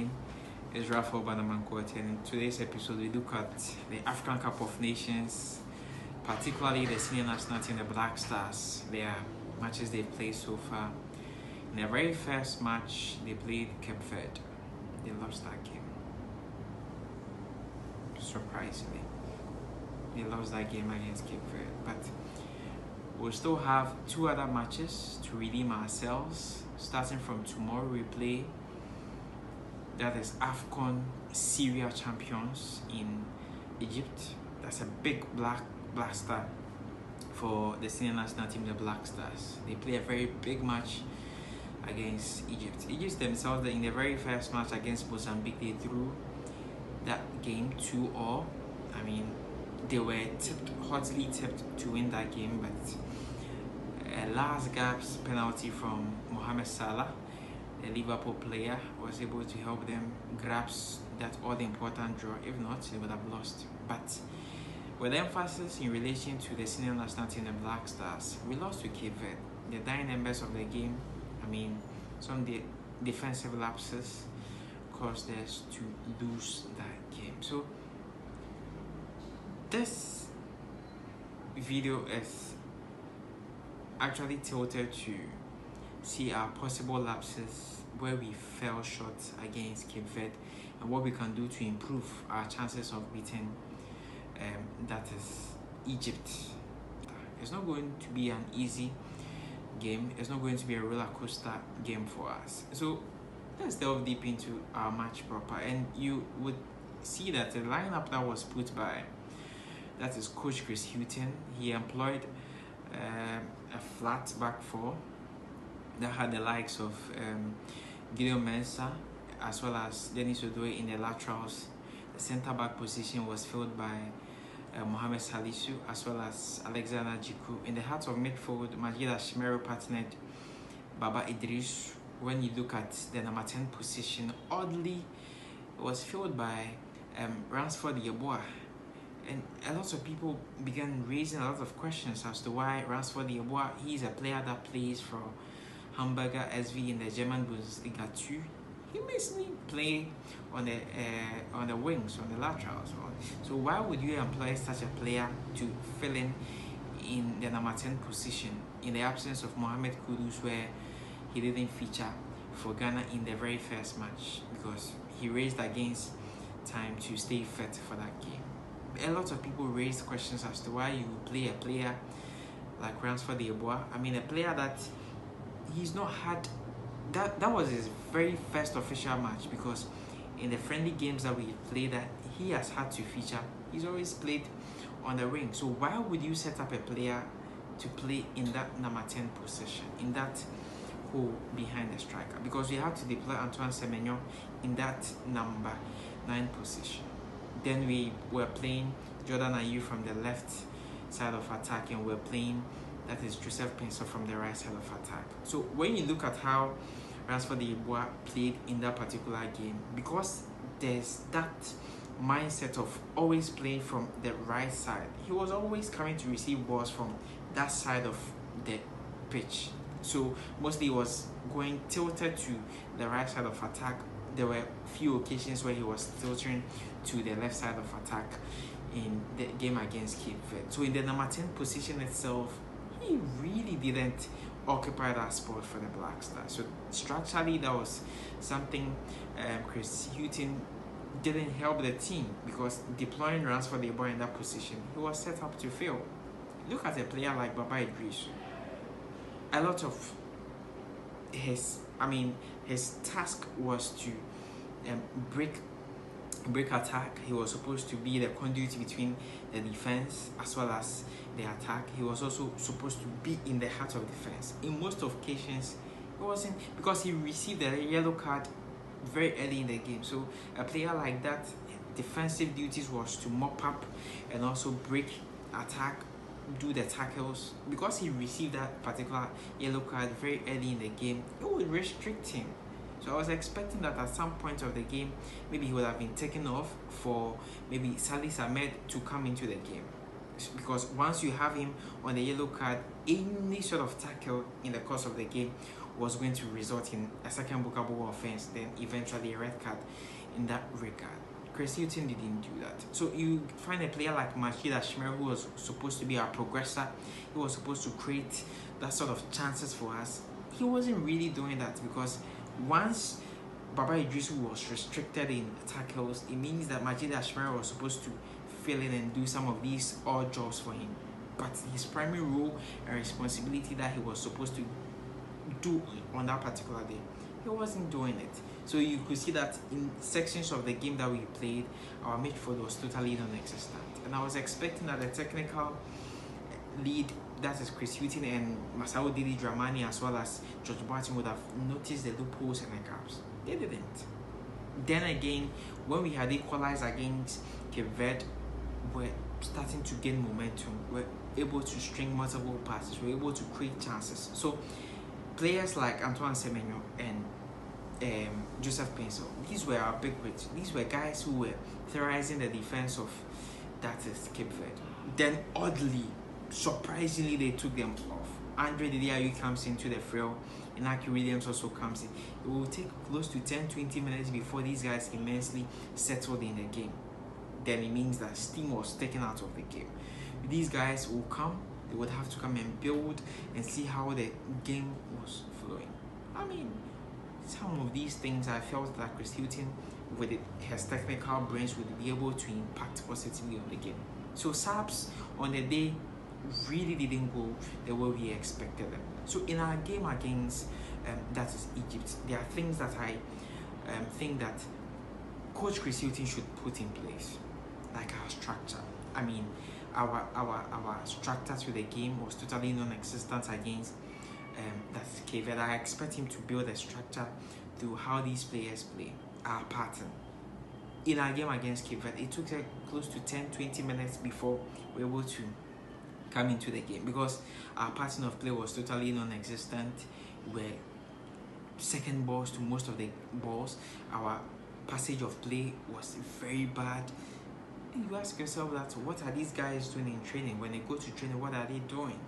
name is Rafael Banamankwat, and in today's episode we look at the African Cup of Nations, particularly the senior national team, the Black Stars, their matches they've played so far. In their very first match, they played Cape Verde. They lost that game. Surprisingly, they lost that game against Cape Verde, but we'll still have two other matches to redeem ourselves. Starting from tomorrow, we play, that is AFCON Syria champions in Egypt. That's a big blaster for the senior national team, the Black Stars. They play a very big match against Egypt. Egypt themselves, in their very first match against Mozambique, they drew that game 2-2. I mean, they were hotly tipped to win that game, but a last gasp penalty from Mohamed Salah, the Liverpool player, was able to help them grasp that all-important draw. If not, they would have lost. But with emphasis in relation to the senior national team, the Black Stars, we lost to Cape Verde. The dying embers of the game, I mean, some defensive lapses caused us to lose that game. So this video is actually tilted to see our possible lapses where we fell short against Cape Verde and what we can do to improve our chances of beating that is Egypt. It's not going to be an easy game. It's not going to be a roller coaster game for us. So let's delve deep into our match proper, and you would see that the lineup that was put by, that is Coach Chris Hughton. He employed a flat back four that had the likes of Gideon Mensah as well as Dennis Odoye in the laterals. The centre back position was filled by Mohamed Salisu as well as Alexander Jiku. In the heart of midfield, Majid Ashimero partnered Baba Idris. When you look at the number 10 position, oddly, it was filled by Ransford Yeboah. And a lot of people began raising a lot of questions as to why Ransford Yeboah, he is a player that plays for Hamburger SV in the German Bundesliga 2. He basically play on the wings, on the laterals. So why would you employ such a player to fill in the number 10 position in the absence of Mohamed Kudus, where he didn't feature for Ghana in the very first match because he raced against time to stay fit for that game? A lot of people raised questions as to why you play a player like Ransford Yeboah. I mean, a player that he's not had, that was his very first official match, because in the friendly games that we played that he has had to feature, he's always played on the wing. So why would you set up a player to play in that number 10 position, in that hole behind the striker? Because we had to deploy Antoine Semenyo in that number 9 position. Then we were playing Jordan Ayew from the left side of attack, and we're playing, that is Joseph Pinso, from the right side of attack. So when you look at how Ransford Yeboah played in that particular game, because there's that mindset of always playing from the right side, he was always coming to receive balls from that side of the pitch. So mostly he was going tilted to the right side of attack. There were few occasions where he was tilting to the left side of attack in the game against Cape Verde. So in the number 10 position itself, he really didn't occupy that spot for the Black Stars. So structurally, that was something Chris Hughton didn't help the team, because deploying Ransford Yeboah in that position, he was set up to fail. Look at a player like Baba Idris. A lot of his task was to break attack. He was supposed to be the conduit between the defense as well as the attack. He was also supposed to be in the heart of defense. In most occasions, it wasn't, because he received a yellow card very early in the game. So a player like that, defensive duties was to mop up and also break attack, do the tackles. Because he received that particular yellow card very early in the game, it would restrict him. So I was expecting that at some point of the game, maybe he would have been taken off for maybe Salis Ahmed to come into the game. Because once you have him on the yellow card, any sort of tackle in the course of the game was going to result in a second bookable offense, then eventually a red card in that regard. Chris Hilton didn't do that. So you find a player like Majid Ashmer, who was supposed to be our progressor, he was supposed to create that sort of chances for us. He wasn't really doing that, because once Baba Idrisu was restricted in tackles, it means that Majid Ashmer was supposed to fill in and do some of these odd jobs for him. But his primary role and responsibility that he was supposed to do on that particular day, he wasn't doing it. So you could see that in sections of the game that we played, our midfield was totally non-existent. And I was expecting that the technical lead, that is Chris Hughton and Masao Didi Dramani, as well as George Barton, would have noticed the loopholes and the gaps. They didn't. Then again, when we had equalized against Cape Verde, we're starting to gain momentum. We're able to string multiple passes. We're able to create chances. So players like Antoine Semenyo and Joseph Pencil, these were our big wigs. These were guys who were terrorizing the defense of, that is, Cape Verde. Then oddly, surprisingly, they took them off. Andre Didiayu comes into the fray. Inaki Williams also comes in. It will take close to 10-20 minutes before these guys immensely settled in the game. Then it means that steam was taken out of the game. These guys will come, they would have to come and build and see how the game was flowing. I mean, some of these things I felt that Chris Hilton, with his technical brains, would be able to impact positively on the game. So subs on the day really didn't go the way we expected them. So in our game against that is Egypt, there are things that I think that Coach Chris Hilton should put in place, like our structure. I mean, our structure to the game was totally non-existent against that's Cape Verde. I expect him to build a structure through how these players play, our pattern. In our game against Cape Verde, it took close to 10-20 minutes before we were able to come into the game, because our pattern of play was totally non-existent. We were second balls to most of the balls. Our passage of play was very bad. And you ask yourself that, what are these guys doing in training? When they go to training, what are they doing?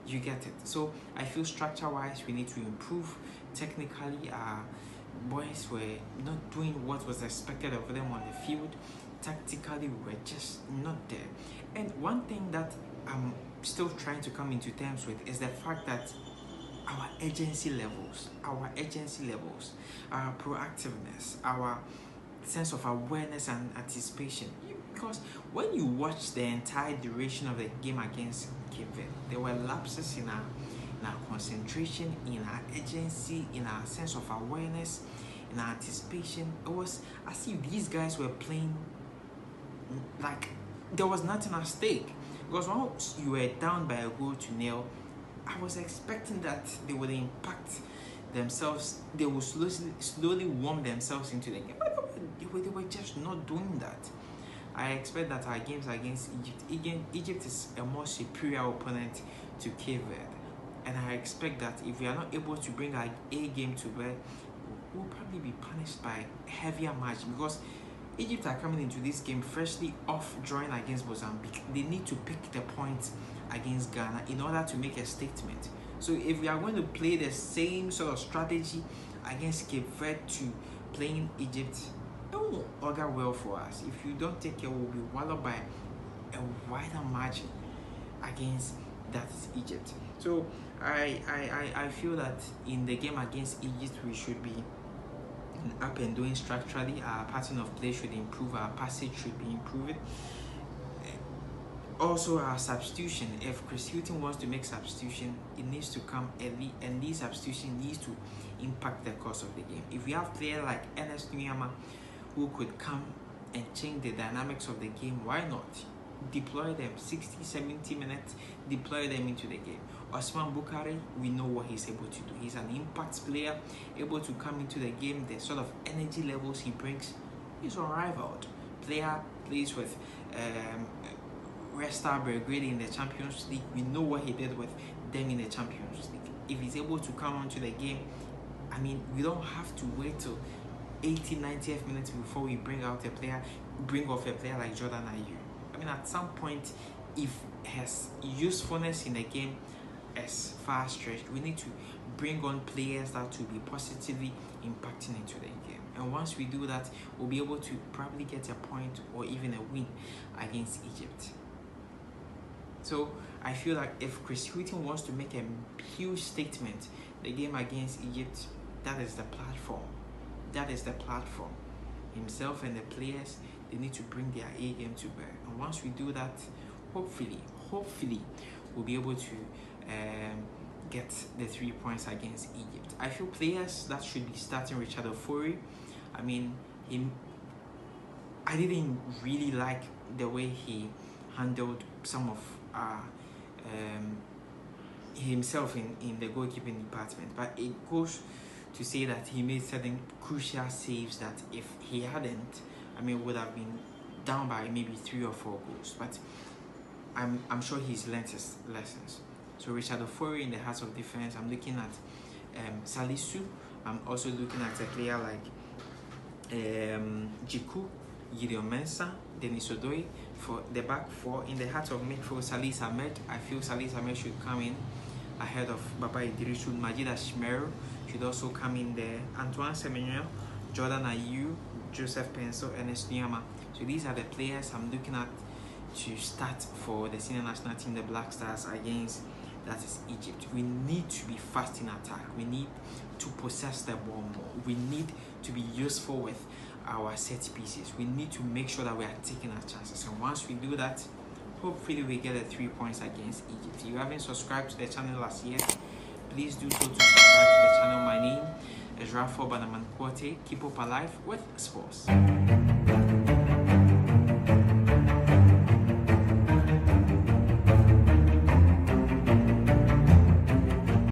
You get it. So I feel structure-wise, we need to improve. Technically, our boys were not doing what was expected of them on the field. Tactically, we were just not there. And one thing that I'm still trying to come into terms with is the fact that our urgency levels, our proactiveness, our sense of awareness and anticipation. Because when you watch the entire duration of the game against Cape Verde, there were lapses in our concentration, in our urgency, in our sense of awareness, in our anticipation. It was as if these guys were playing like there was nothing at stake. Because once you were down by a goal to nil, I was expecting that they would impact themselves. They would slowly warm themselves into the game. But they were just not doing that. I expect that our games against Egypt is a more superior opponent to Cape Verde. And I expect that if we are not able to bring our A game to bear, we'll probably be punished by a heavier match, because Egypt are coming into this game freshly off drawing against Mozambique. They need to pick the points against Ghana in order to make a statement. So if we are going to play the same sort of strategy against Cape Verde to playing Egypt, it won't augur well for us. If you don't take care, we'll be wallowed by a wider margin against that is Egypt. So I feel that in the game against Egypt, we should be up and doing structurally. Our pattern of play should improve. Our passage should be improving. Also, our substitution. If Chris Hilton wants to make substitution, it needs to come early, and this substitution needs to impact the course of the game. If we have players like Ernest Nuyama who could come and change the dynamics of the game, why not? Deploy them 60-70 minutes, deploy them into the game. Osman Bukari, we know what he's able to do. He's an impact player, able to come into the game. The sort of energy levels he brings, he's unrivaled. Player plays with Red Star Belgrade in the Champions League. We know what he did with them in the Champions League. If he's able to come onto the game, I mean, we don't have to wait till 80-90th minutes before we bring off a player like Jordan Ayew. I mean, at some point, if his usefulness in the game is far stretched, we need to bring on players that will be positively impacting into the game. And once we do that, we'll be able to probably get a point or even a win against Egypt. So I feel like if Chris Hughton wants to make a huge statement, the game against Egypt, that is the platform. That is the platform. Himself and the players, they need to bring their A game to bear. And once we do that, hopefully, we'll be able to get the 3 points against Egypt. I feel players that should be starting Richard Ofori. I mean, I didn't really like the way he handled some of himself in the goalkeeping department, but it goes to say that he made certain crucial saves that if he hadn't, I mean, would have been down by maybe 3 or 4 goals. But I'm sure he's learned his lessons. So Richard Ofori in the heart of defense. I'm looking at Salisu. I'm also looking at a player like Jiku, Gideon Mensah, Denis Odoi. For the back 4 in the heart of midfield, Salis Ahmed. I feel Salis Ahmed should come in ahead of Baba Idrisu. Majid Ashmeru should also come in there. Antoine Semenyo, Jordan Ayew, Joseph Penso, Ernest Nyama. So these are the players I'm looking at to start for the senior national team, the Black Stars, against that is Egypt. We need to be fast in attack. We need to possess the ball more. We need to be useful with our set pieces. We need to make sure that we are taking our chances. And once we do that, hopefully we get the 3 points against Egypt. If you haven't subscribed to the channel as yet, please do so to subscribe to the channel. My name is Rafa Banaman Quote. Keep up alive with sports.